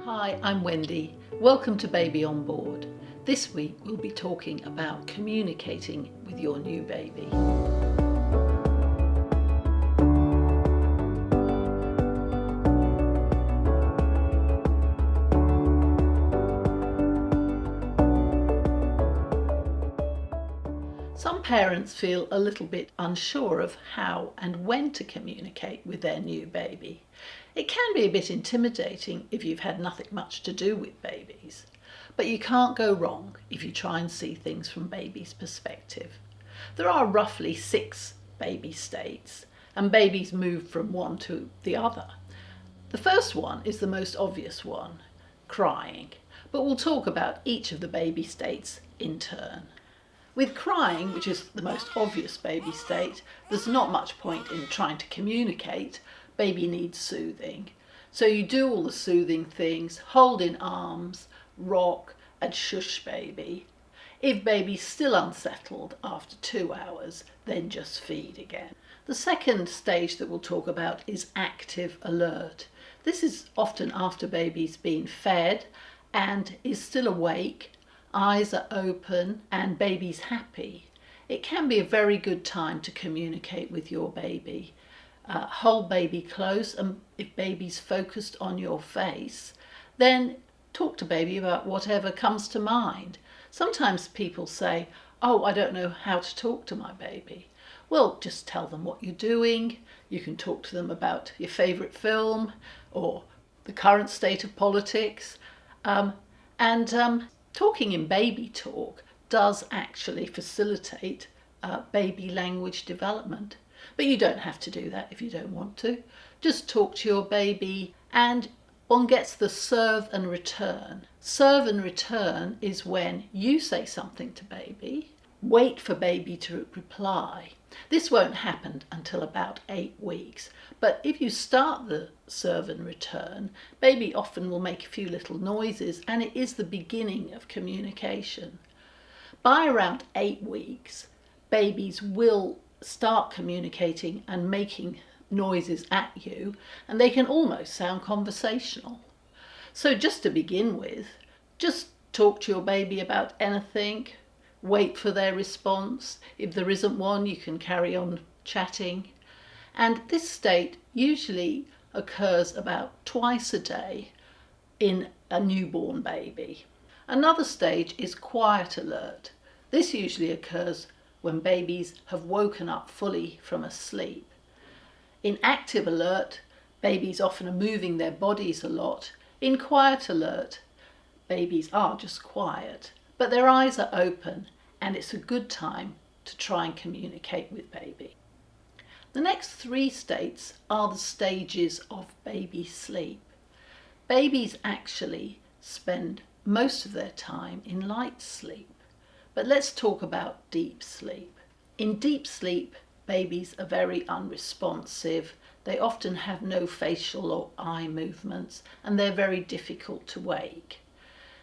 Hi, I'm Wendy. Welcome to Baby on Board. This week we'll be talking about communicating with your new baby. Some parents feel a little bit unsure of how and when to communicate with their new baby. It can be a bit intimidating if you've had nothing much to do with babies, but you can't go wrong if you try and see things from baby's perspective. There are roughly 6 baby states, and babies move from one to the other. The first one is the most obvious one, crying, but we'll talk about each of the baby states in turn. With crying, which is the most obvious baby state, there's not much point in trying to communicate. Baby needs soothing. So you do all the soothing things, hold in arms, rock and shush baby. If baby's still unsettled after 2 hours, then just feed again. The second stage that we'll talk about is active alert. This is often after baby's been fed and is still awake. Eyes are open and baby's happy. It can be a very good time to communicate with your baby. Hold baby close, and if baby's focused on your face, then talk to baby about whatever comes to mind. Sometimes people say, "Oh, I don't know how to talk to my baby." Well, just tell them what you're doing. You can talk to them about your favourite film or the current state of politics. Talking in baby talk does actually facilitate baby language development. But you don't have to do that if you don't want to. Just talk to your baby, and one gets the serve and return. Serve and return is when you say something to baby, wait for baby to reply. This won't happen until about 8 weeks, but if you start the serve and return, baby often will make a few little noises, and it is the beginning of communication. By around 8 weeks, babies will start communicating and making noises at you, and they can almost sound conversational. So just to begin with, just talk to your baby about anything. Wait for their response. If there isn't one, you can carry on chatting. And this state usually occurs about twice a day in a newborn baby. Another stage is quiet alert. This usually occurs when babies have woken up fully from a sleep. In active alert, babies often are moving their bodies a lot. In quiet alert, babies are just quiet, but their eyes are open, and it's a good time to try and communicate with baby. The next 3 states are the stages of baby sleep. Babies actually spend most of their time in light sleep, but let's talk about deep sleep. In deep sleep, babies are very unresponsive. They often have no facial or eye movements, and they're very difficult to wake.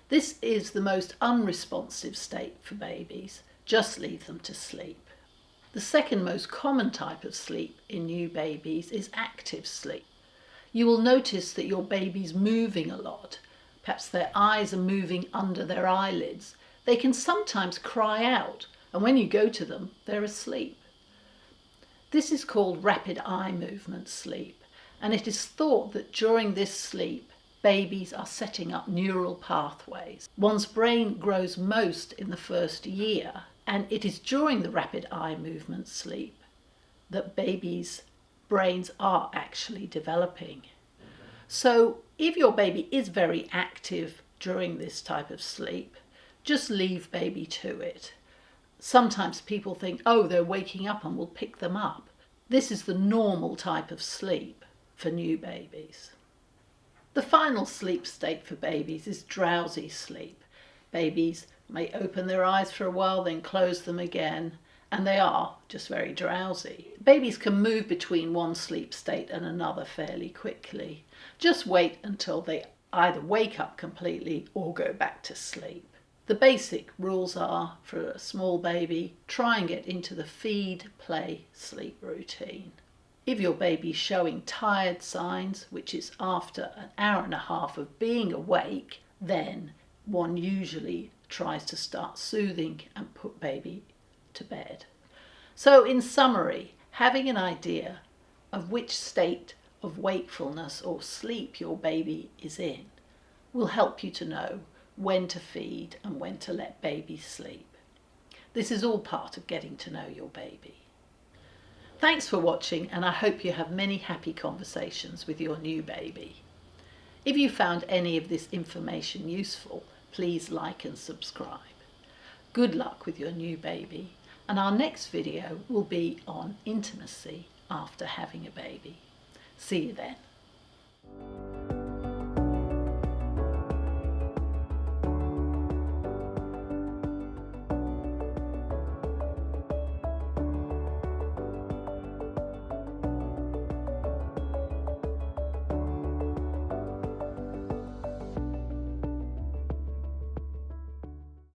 This is the most unresponsive state for babies. Just leave them to sleep. The second most common type of sleep in new babies is active sleep. You will notice that your baby's moving a lot. Perhaps their eyes are moving under their eyelids. They can sometimes cry out, and when you go to them, they're asleep. This is called rapid eye movement sleep, and it is thought that during this sleep, babies are setting up neural pathways. One's brain grows most in the first year, and it is during the rapid eye movement sleep that babies' brains are actually developing. So if your baby is very active during this type of sleep, just leave baby to it. Sometimes people think, oh, they're waking up and we'll pick them up. This is the normal type of sleep for new babies. The final sleep state for babies is drowsy sleep. Babies may open their eyes for a while, then close them again, and they are just very drowsy. Babies can move between one sleep state and another fairly quickly. Just wait until they either wake up completely or go back to sleep. The basic rules are, for a small baby, try and get into the feed, play, sleep routine. If your baby's showing tired signs, which is after an hour and a half of being awake, then one usually tries to start soothing and put baby to bed. So in summary, having an idea of which state of wakefulness or sleep your baby is in will help you to know when to feed and when to let baby sleep. This is all part of getting to know your baby. Thanks for watching, and I hope you have many happy conversations with your new baby. If you found any of this information useful, please like and subscribe. Good luck with your new baby, and our next video will be on intimacy after having a baby. See you then.